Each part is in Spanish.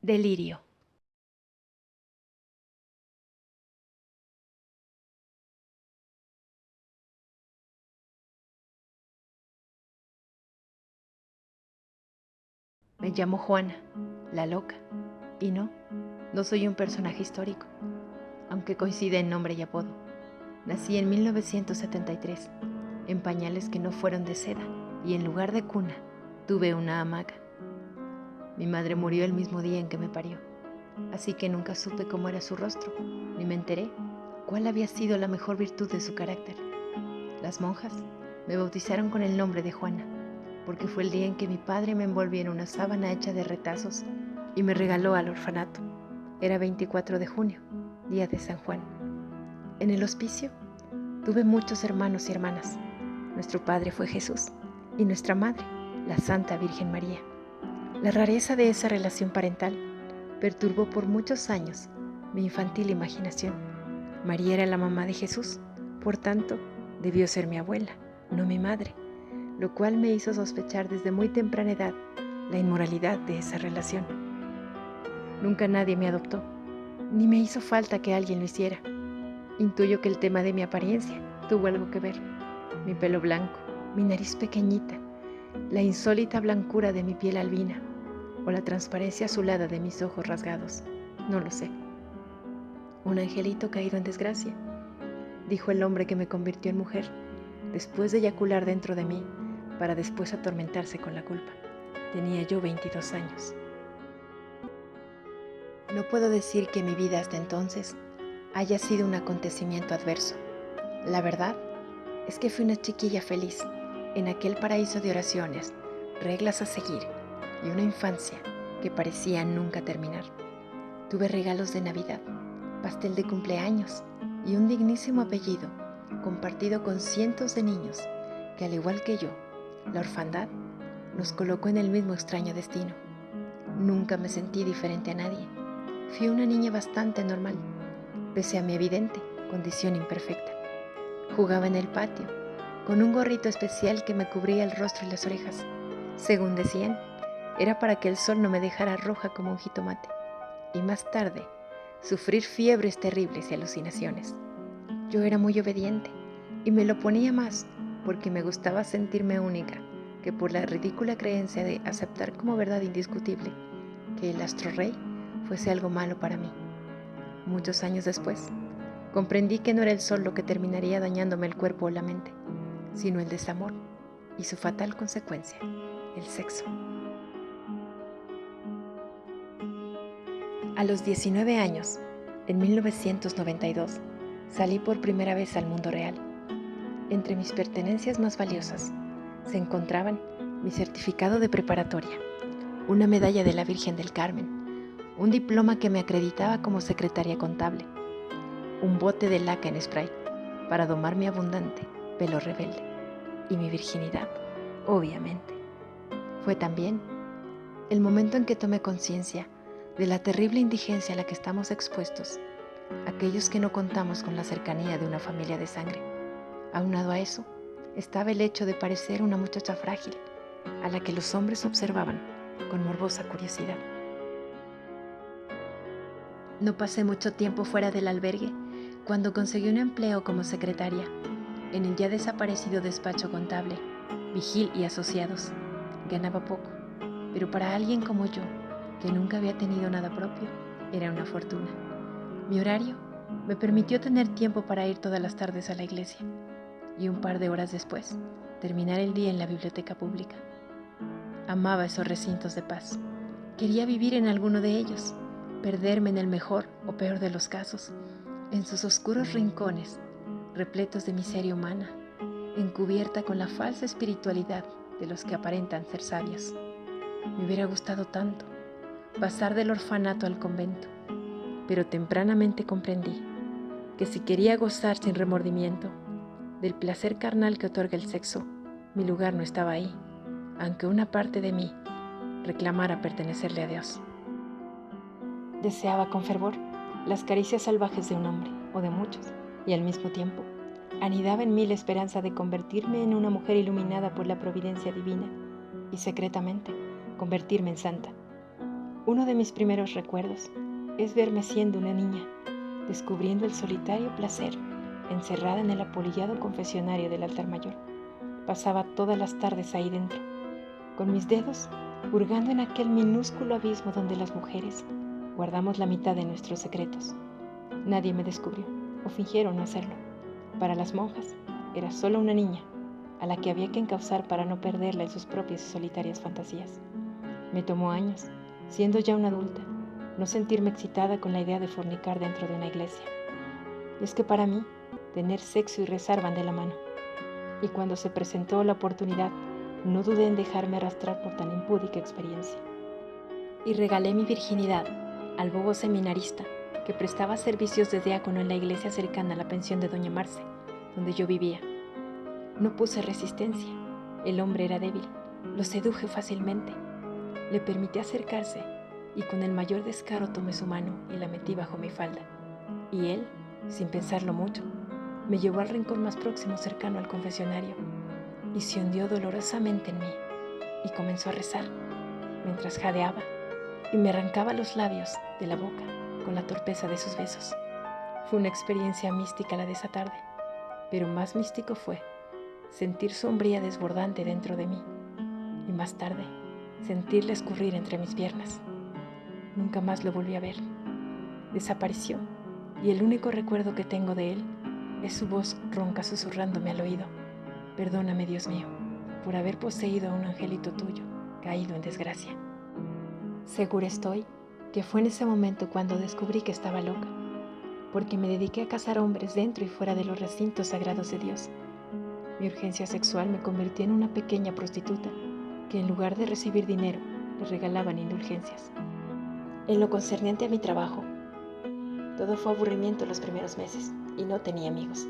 Delirio. Me llamo Juana, la loca. Y no soy un personaje histórico, aunque coincide en nombre y apodo. Nací en 1973, en pañales que no fueron de seda, y en lugar de cuna, tuve una hamaca. Mi madre murió el mismo día en que me parió, así que nunca supe cómo era su rostro, ni me enteré cuál había sido la mejor virtud de su carácter. Las monjas me bautizaron con el nombre de Juana, porque fue el día en que mi padre me envolvió en una sábana hecha de retazos y me regaló al orfanato. Era 24 de junio, día de San Juan. En el hospicio tuve muchos hermanos y hermanas. Nuestro padre fue Jesús y nuestra madre, la Santa Virgen María. La rareza de esa relación parental perturbó por muchos años mi infantil imaginación. María era la mamá de Jesús, por tanto, debió ser mi abuela, no mi madre, lo cual me hizo sospechar desde muy temprana edad la inmoralidad de esa relación. Nunca nadie me adoptó, ni me hizo falta que alguien lo hiciera. Intuyo que el tema de mi apariencia tuvo algo que ver. Mi pelo blanco, mi nariz pequeñita, la insólita blancura de mi piel albina o la transparencia azulada de mis ojos rasgados. No lo sé. Un angelito caído en desgracia, dijo el hombre que me convirtió en mujer, después de eyacular dentro de mí, para después atormentarse con la culpa. Tenía yo 22 años. No puedo decir que mi vida hasta entonces haya sido un acontecimiento adverso. La verdad es que fui una chiquilla feliz en aquel paraíso de oraciones, reglas a seguir y una infancia que parecía nunca terminar. Tuve regalos de Navidad, pastel de cumpleaños y un dignísimo apellido compartido con cientos de niños que, al igual que yo, la orfandad nos colocó en el mismo extraño destino. Nunca me sentí diferente a nadie. Fui una niña bastante normal, pese a mi evidente condición imperfecta. Jugaba en el patio, con un gorrito especial que me cubría el rostro y las orejas. Según decían, era para que el sol no me dejara roja como un jitomate. Y más tarde, sufrir fiebres terribles y alucinaciones. Yo era muy obediente, y me lo ponía más porque me gustaba sentirme única que por la ridícula creencia de aceptar como verdad indiscutible que el astro rey fuese algo malo para mí. Muchos años después, comprendí que no era el sol lo que terminaría dañándome el cuerpo o la mente, sino el desamor y su fatal consecuencia, el sexo. A los 19 años, en 1992, salí por primera vez al mundo real. Entre mis pertenencias más valiosas se encontraban mi certificado de preparatoria, una medalla de la Virgen del Carmen, un diploma que me acreditaba como secretaria contable, un bote de laca en spray para domar mi abundante pelo rebelde y mi virginidad, obviamente. Fue también el momento en que tomé conciencia de la terrible indigencia a la que estamos expuestos aquellos que no contamos con la cercanía de una familia de sangre. Aunado a eso, estaba el hecho de parecer una muchacha frágil, a la que los hombres observaban con morbosa curiosidad. No pasé mucho tiempo fuera del albergue cuando conseguí un empleo como secretaria en el ya desaparecido despacho contable, Vigil y Asociados. Ganaba poco, pero para alguien como yo, que nunca había tenido nada propio, era una fortuna. Mi horario me permitió tener tiempo para ir todas las tardes a la iglesia y un par de horas después terminar el día en la biblioteca pública. Amaba esos recintos de paz. Quería vivir en alguno de ellos, perderme en el mejor o peor de los casos, en sus oscuros rincones, repletos de miseria humana, encubierta con la falsa espiritualidad de los que aparentan ser sabios. Me hubiera gustado tanto pasar del orfanato al convento, pero tempranamente comprendí que si quería gozar sin remordimiento del placer carnal que otorga el sexo, mi lugar no estaba ahí, aunque una parte de mí reclamara pertenecerle a Dios. Deseaba con fervor las caricias salvajes de un hombre, o de muchos, y al mismo tiempo anidaba en mí la esperanza de convertirme en una mujer iluminada por la providencia divina y secretamente convertirme en santa. Uno de mis primeros recuerdos es verme siendo una niña, descubriendo el solitario placer, encerrada en el apolillado confesionario del altar mayor. Pasaba todas las tardes ahí dentro, con mis dedos hurgando en aquel minúsculo abismo donde las mujeres guardamos la mitad de nuestros secretos. Nadie me descubrió, o fingieron no hacerlo. Para las monjas, era solo una niña, a la que había que encauzar para no perderla en sus propias y solitarias fantasías. Me tomó años, siendo ya una adulta, no sentirme excitada con la idea de fornicar dentro de una iglesia. Y es que para mí, tener sexo y rezar van de la mano. Y cuando se presentó la oportunidad, no dudé en dejarme arrastrar por tan impúdica experiencia. Y regalé mi virginidad al bobo seminarista que prestaba servicios de diácono en la iglesia cercana a la pensión de Doña Marce, donde yo vivía. No puse resistencia. El hombre era débil. Lo seduje fácilmente. Le permití acercarse y con el mayor descaro tomé su mano y la metí bajo mi falda. Y él, sin pensarlo mucho, me llevó al rincón más próximo cercano al confesionario y se hundió dolorosamente en mí y comenzó a rezar mientras jadeaba y me arrancaba los labios de la boca con la torpeza de sus besos. Fue una experiencia mística la de esa tarde, pero más místico fue sentir su hombría desbordante dentro de mí y más tarde sentirla escurrir entre mis piernas. Nunca más lo volví a ver. Desapareció y el único recuerdo que tengo de él es su voz ronca susurrándome al oído: perdóname, Dios mío, por haber poseído a un angelito tuyo, caído en desgracia. Segura estoy que fue en ese momento cuando descubrí que estaba loca, porque me dediqué a cazar hombres dentro y fuera de los recintos sagrados de Dios. Mi urgencia sexual me convirtió en una pequeña prostituta que en lugar de recibir dinero, le regalaban indulgencias. En lo concerniente a mi trabajo, todo fue aburrimiento los primeros meses y no tenía amigos.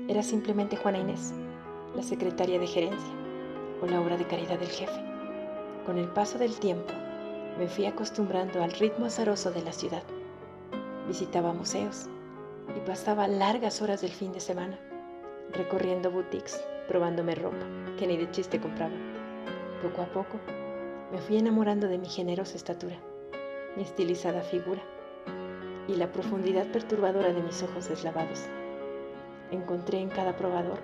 Era simplemente Juana Inés, la secretaria de gerencia o la obra de caridad del jefe. Con el paso del tiempo, me fui acostumbrando al ritmo azaroso de la ciudad. Visitaba museos y pasaba largas horas del fin de semana recorriendo boutiques, probándome ropa que ni de chiste compraba. Poco a poco, me fui enamorando de mi generosa estatura, mi estilizada figura y la profundidad perturbadora de mis ojos deslavados. Encontré en cada probador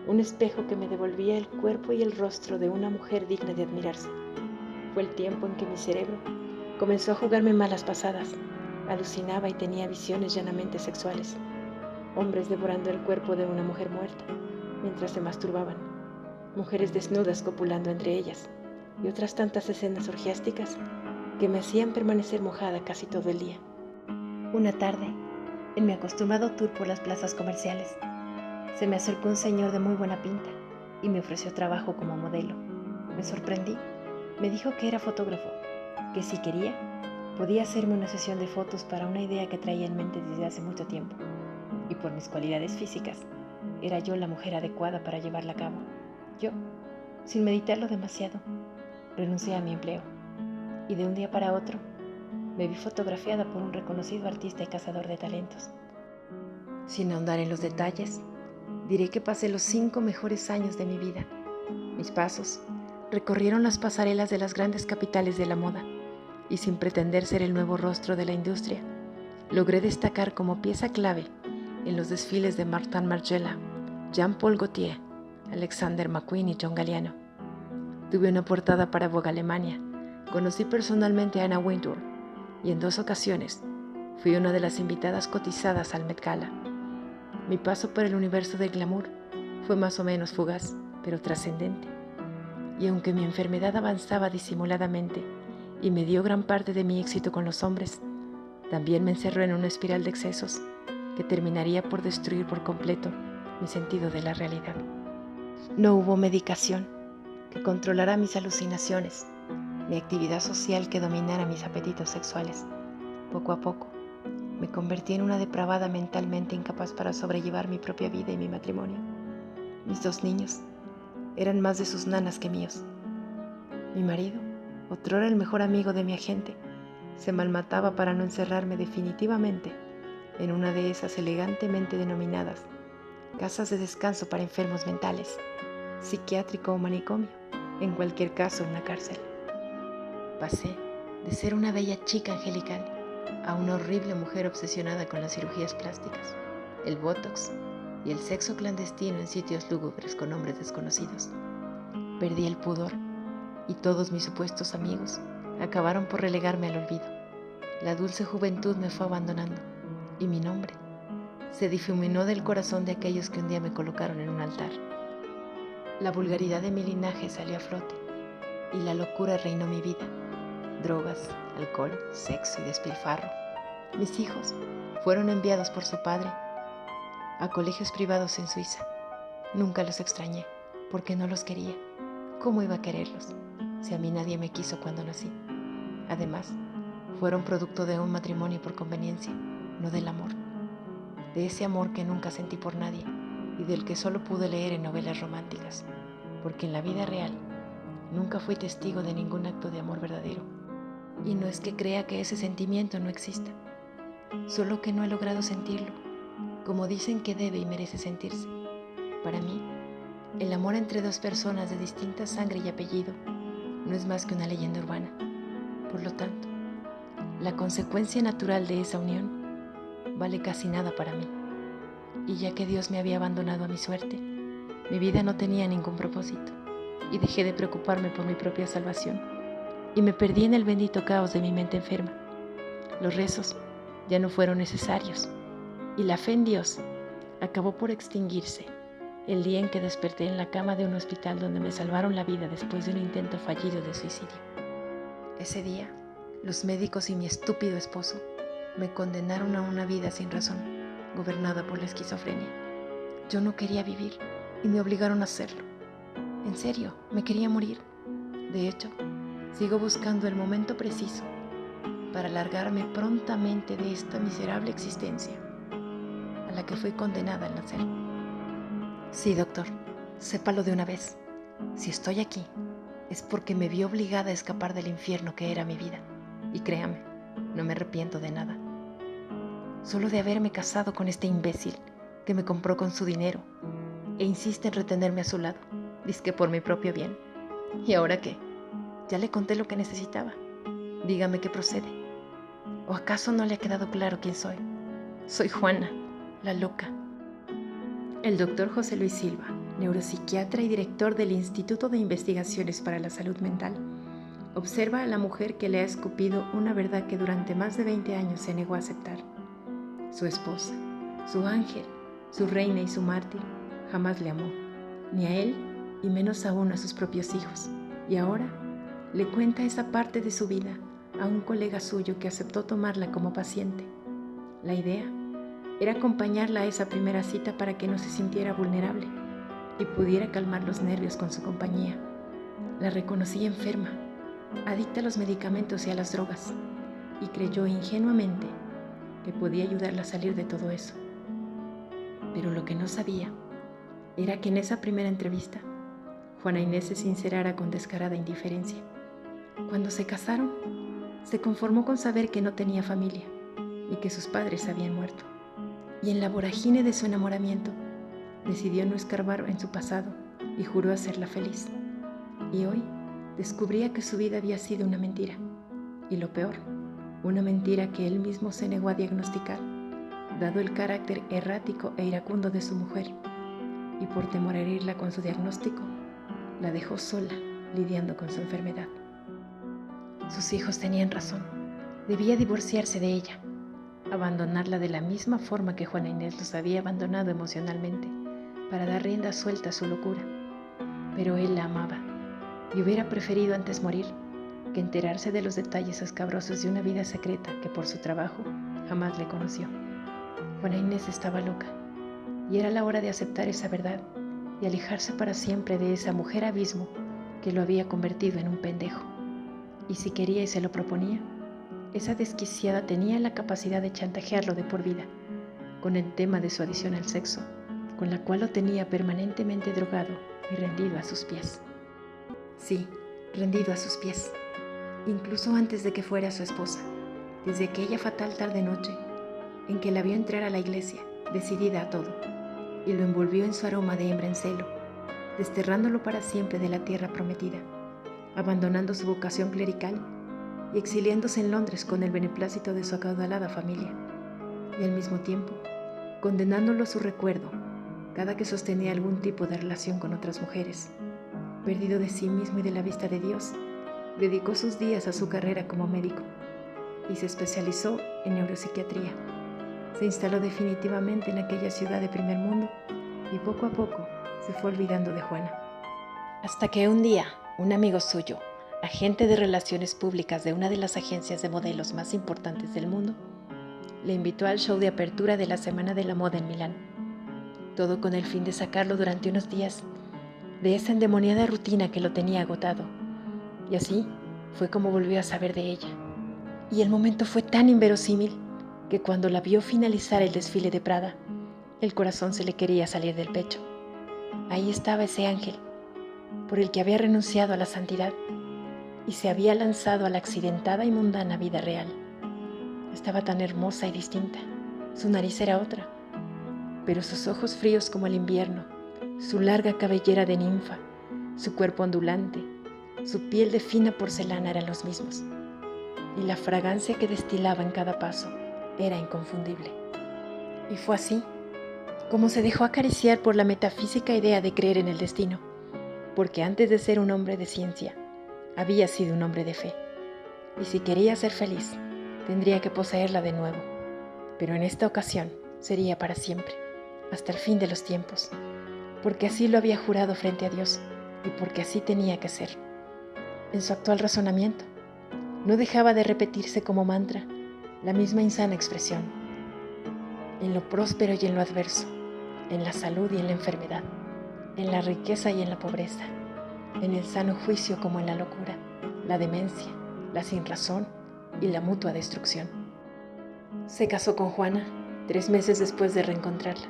un espejo que me devolvía el cuerpo y el rostro de una mujer digna de admirarse. Fue el tiempo en que mi cerebro comenzó a jugarme malas pasadas. Alucinaba y tenía visiones llanamente sexuales. Hombres devorando el cuerpo de una mujer muerta mientras se masturbaban. Mujeres desnudas copulando entre ellas. Y otras tantas escenas orgiásticas que me hacían permanecer mojada casi todo el día. Una tarde, en mi acostumbrado tour por las plazas comerciales, se me acercó un señor de muy buena pinta y me ofreció trabajo como modelo. Me sorprendí. Me dijo que era fotógrafo, que si quería, podía hacerme una sesión de fotos para una idea que traía en mente desde hace mucho tiempo. Y por mis cualidades físicas, era yo la mujer adecuada para llevarla a cabo. Yo, sin meditarlo demasiado, renuncié a mi empleo y de un día para otro me vi fotografiada por un reconocido artista y cazador de talentos. Sin ahondar en los detalles, diré que pasé los 5 mejores años de mi vida. Mis pasos recorrieron las pasarelas de las grandes capitales de la moda y sin pretender ser el nuevo rostro de la industria, logré destacar como pieza clave en los desfiles de Martin Margiela, Jean-Paul Gaultier, Alexander McQueen y John Galliano. Tuve una portada para Vogue Alemania, conocí personalmente a Anna Wintour y en 2 ocasiones fui una de las invitadas cotizadas al Met Gala. Mi paso por el universo del glamour fue más o menos fugaz, pero trascendente. Y aunque mi enfermedad avanzaba disimuladamente y me dio gran parte de mi éxito con los hombres, también me encerró en una espiral de excesos que terminaría por destruir por completo mi sentido de la realidad. No hubo medicación que controlara mis alucinaciones, ni actividad social que dominara mis apetitos sexuales. Poco a poco, me convertí en una depravada mentalmente incapaz para sobrellevar mi propia vida y mi matrimonio. Mis 2 niños eran más de sus nanas que míos. Mi marido, otrora el mejor amigo de mi agente, se malmataba para no encerrarme definitivamente en una de esas elegantemente denominadas casas de descanso para enfermos mentales, psiquiátrico o manicomio, en cualquier caso una cárcel. Pasé de ser una bella chica angelical a una horrible mujer obsesionada con las cirugías plásticas, el botox y el sexo clandestino en sitios lúgubres con hombres desconocidos. Perdí el pudor y todos mis supuestos amigos acabaron por relegarme al olvido. La dulce juventud me fue abandonando y mi nombre se difuminó del corazón de aquellos que un día me colocaron en un altar. La vulgaridad de mi linaje salió a flote y la locura reinó mi vida. Drogas, alcohol, sexo y despilfarro. Mis hijos fueron enviados por su padre a colegios privados en Suiza. Nunca los extrañé porque no los quería. ¿Cómo iba a quererlos si a mí nadie me quiso cuando nací? Además, fueron producto de un matrimonio por conveniencia, no del amor. De ese amor que nunca sentí por nadie y del que solo pude leer en novelas románticas, porque en la vida real nunca fui testigo de ningún acto de amor verdadero. Y no es que crea que ese sentimiento no exista, solo que no he logrado sentirlo, como dicen que debe y merece sentirse. Para mí, el amor entre dos personas de distinta sangre y apellido no es más que una leyenda urbana. Por lo tanto, la consecuencia natural de esa unión vale casi nada para mí. Y ya que Dios me había abandonado a mi suerte, mi vida no tenía ningún propósito y dejé de preocuparme por mi propia salvación y me perdí en el bendito caos de mi mente enferma. Los rezos ya no fueron necesarios y la fe en Dios acabó por extinguirse el día en que desperté en la cama de un hospital donde me salvaron la vida después de un intento fallido de suicidio. Ese día, los médicos y mi estúpido esposo me condenaron a una vida sin razón, gobernada por la esquizofrenia. Yo no quería vivir y me obligaron a hacerlo. En serio, me quería morir. De hecho, sigo buscando el momento preciso para largarme prontamente de esta miserable existencia a la que fui condenada al nacer. Sí, doctor, sépalo de una vez. Si estoy aquí, es porque me vi obligada a escapar del infierno que era mi vida. Y créame, no me arrepiento de nada. Solo de haberme casado con este imbécil que me compró con su dinero e insiste en retenerme a su lado, dizque por mi propio bien. ¿Y ahora qué? Ya le conté lo que necesitaba. Dígame qué procede. ¿O acaso no le ha quedado claro quién soy? Soy Juana, la loca. El doctor José Luis Silva, neuropsiquiatra y director del Instituto de Investigaciones para la Salud Mental, observa a la mujer que le ha escupido una verdad que durante más de 20 años se negó a aceptar. Su esposa, su ángel, su reina y su mártir, jamás le amó, ni a él y menos aún a sus propios hijos. Y ahora le cuenta esa parte de su vida a un colega suyo que aceptó tomarla como paciente. La idea era acompañarla a esa primera cita para que no se sintiera vulnerable y pudiera calmar los nervios con su compañía. La reconocí enferma, adicta a los medicamentos y a las drogas, y creyó ingenuamente que podía ayudarla a salir de todo eso. Pero lo que no sabía era que en esa primera entrevista, Juana Inés se sincerara con descarada indiferencia. Cuando se casaron, se conformó con saber que no tenía familia y que sus padres habían muerto. Y en la vorágine de su enamoramiento, decidió no escarbar en su pasado y juró hacerla feliz. Y hoy descubría que su vida había sido una mentira. Y lo peor, una mentira que él mismo se negó a diagnosticar, dado el carácter errático e iracundo de su mujer. Y por temor a herirla con su diagnóstico, la dejó sola, lidiando con su enfermedad. Sus hijos tenían razón. Debía divorciarse de ella, abandonarla de la misma forma que Juana Inés los había abandonado emocionalmente, para dar rienda suelta a su locura. Pero él la amaba y hubiera preferido antes morir que enterarse de los detalles escabrosos de una vida secreta que por su trabajo jamás le conoció. Juana Inés estaba loca y era la hora de aceptar esa verdad y alejarse para siempre de esa mujer abismo que lo había convertido en un pendejo. Y si quería y se lo proponía, esa desquiciada tenía la capacidad de chantajearlo de por vida con el tema de su adicción al sexo, con la cual lo tenía permanentemente drogado y rendido a sus pies. Sí, rendido a sus pies, incluso antes de que fuera su esposa, desde aquella fatal tarde-noche en que la vio entrar a la iglesia, decidida a todo, y lo envolvió en su aroma de hembra en celo, desterrándolo para siempre de la tierra prometida, abandonando su vocación clerical y exiliándose en Londres con el beneplácito de su acaudalada familia, y al mismo tiempo condenándolo a su recuerdo cada que sostenía algún tipo de relación con otras mujeres. Perdido de sí mismo y de la vista de Dios, dedicó sus días a su carrera como médico y se especializó en neuropsiquiatría. Se instaló definitivamente en aquella ciudad de primer mundo y poco a poco se fue olvidando de Juana. Hasta que un día, un amigo suyo, agente de relaciones públicas de una de las agencias de modelos más importantes del mundo, le invitó al show de apertura de la Semana de la Moda en Milán. Todo con el fin de sacarlo durante unos días de esa endemoniada rutina que lo tenía agotado. Y así fue como volvió a saber de ella. Y el momento fue tan inverosímil que cuando la vio finalizar el desfile de Prada, el corazón se le quería salir del pecho. Ahí estaba ese ángel, por el que había renunciado a la santidad y se había lanzado a la accidentada y mundana vida real. Estaba tan hermosa y distinta. Su nariz era otra, pero sus ojos fríos como el invierno, su larga cabellera de ninfa, su cuerpo ondulante, su piel de fina porcelana eran los mismos, y la fragancia que destilaba en cada paso era inconfundible. Y fue así como se dejó acariciar por la metafísica idea de creer en el destino, porque antes de ser un hombre de ciencia, había sido un hombre de fe, y si quería ser feliz, tendría que poseerla de nuevo, pero en esta ocasión sería para siempre, hasta el fin de los tiempos, porque así lo había jurado frente a Dios y porque así tenía que ser. En su actual razonamiento, no dejaba de repetirse como mantra la misma insana expresión: en lo próspero y en lo adverso, en la salud y en la enfermedad, en la riqueza y en la pobreza, en el sano juicio como en la locura, la demencia, la sinrazón y la mutua destrucción. Se casó con Juana 3 meses después de reencontrarla,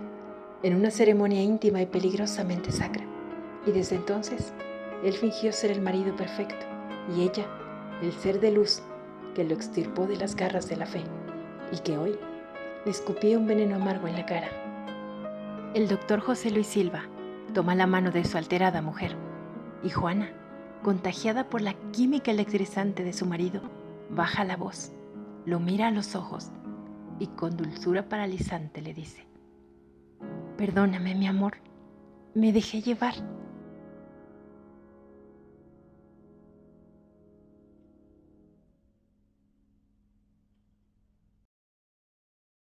en una ceremonia íntima y peligrosamente sacra, y desde entonces él fingió ser el marido perfecto y ella el ser de luz que lo extirpó de las garras de la fe y que hoy le escupía un veneno amargo en la cara. El doctor José Luis Silva toma la mano de su alterada mujer y Juana, contagiada por la química electrizante de su marido, baja la voz, lo mira a los ojos y con dulzura paralizante le dice: perdóname, mi amor, me dejé llevar.